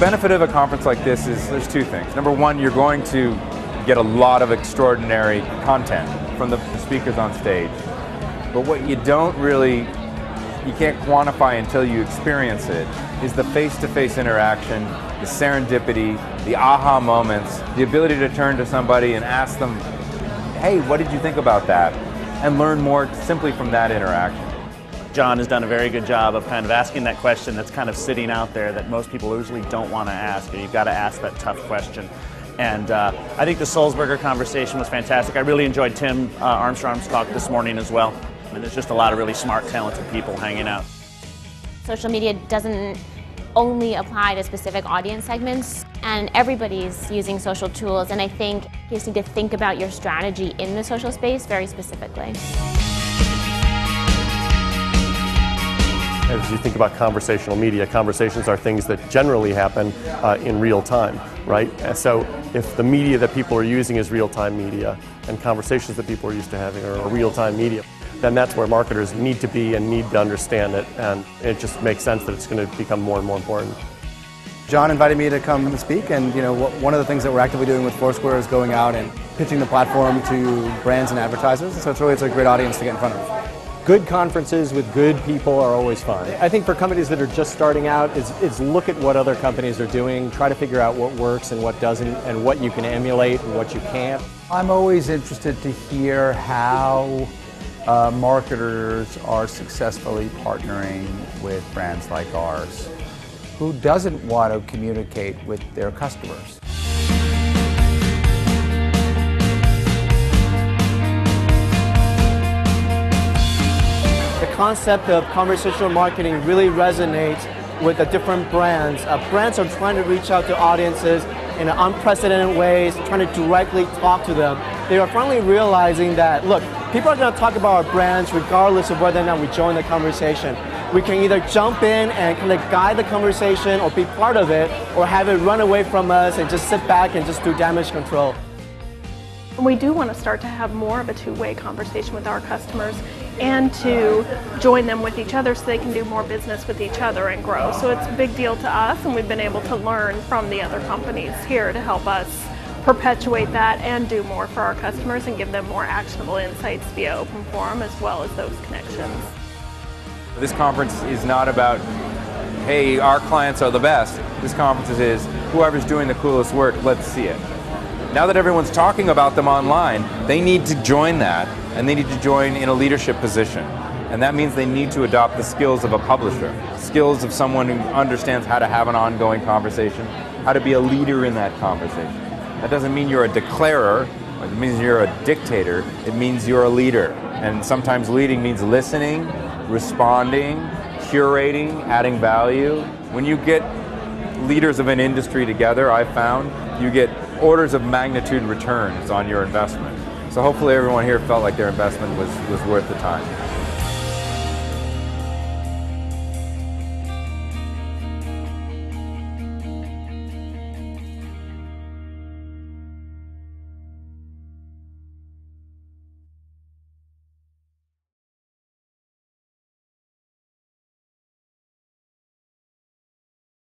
benefit of a conference like this is there's two things. Number one, you're going to get a lot of extraordinary content from the speakers on stage. But what you can't quantify until you experience it, is the face-to-face interaction, the serendipity, the aha moments, the ability to turn to somebody and ask them, hey, what did you think about that? And learn more simply from that interaction. John has done a very good job of kind of asking that question that's kind of sitting out there that most people usually don't want to ask, and you've got to ask that tough question. And I think the Sulzberger conversation was fantastic. I really enjoyed Tim Armstrong's talk this morning as well. And there's just a lot of really smart, talented people hanging out. Social media doesn't only apply to specific audience segments, and everybody's using social tools, and I think you just need to think about your strategy in the social space very specifically. As you think about conversational media, conversations are things that generally happen in real time, right? So if the media that people are using is real-time media, and conversations that people are used to having are real-time media, then that's where marketers need to be and need to understand it, and it just makes sense that it's going to become more and more important. John invited me to come and speak, and one of the things that we're actively doing with Foursquare is going out and pitching the platform to brands and advertisers, so it's a great audience to get in front of. Good conferences with good people are always fun. I think for companies that are just starting out, is look at what other companies are doing, try to figure out what works and what doesn't, and what you can emulate and what you can't. I'm always interested to hear how marketers are successfully partnering with brands like ours. Who doesn't want to communicate with their customers? The concept of conversational marketing really resonates with the different brands. Brands are trying to reach out to audiences in unprecedented ways, trying to directly talk to them. They are finally realizing that, look, people are going to talk about our brands regardless of whether or not we join the conversation. We can either jump in and kind of guide the conversation or be part of it, or have it run away from us and just sit back and just do damage control. We do want to start to have more of a two-way conversation with our customers and to join them with each other so they can do more business with each other and grow. So it's a big deal to us, and we've been able to learn from the other companies here to help us perpetuate that and do more for our customers and give them more actionable insights via Open Forum as well as those connections. This conference is not about, hey, our clients are the best. This conference is whoever's doing the coolest work, let's see it. Now that everyone's talking about them online, they need to join that, and they need to join in a leadership position. And that means they need to adopt the skills of a publisher, skills of someone who understands how to have an ongoing conversation, how to be a leader in that conversation. That doesn't mean you're a declarer, it means you're a dictator, it means you're a leader. And sometimes leading means listening, responding, curating, adding value. When you get leaders of an industry together, I've found, you get orders of magnitude returns on your investment. So hopefully everyone here felt like their investment was worth the time.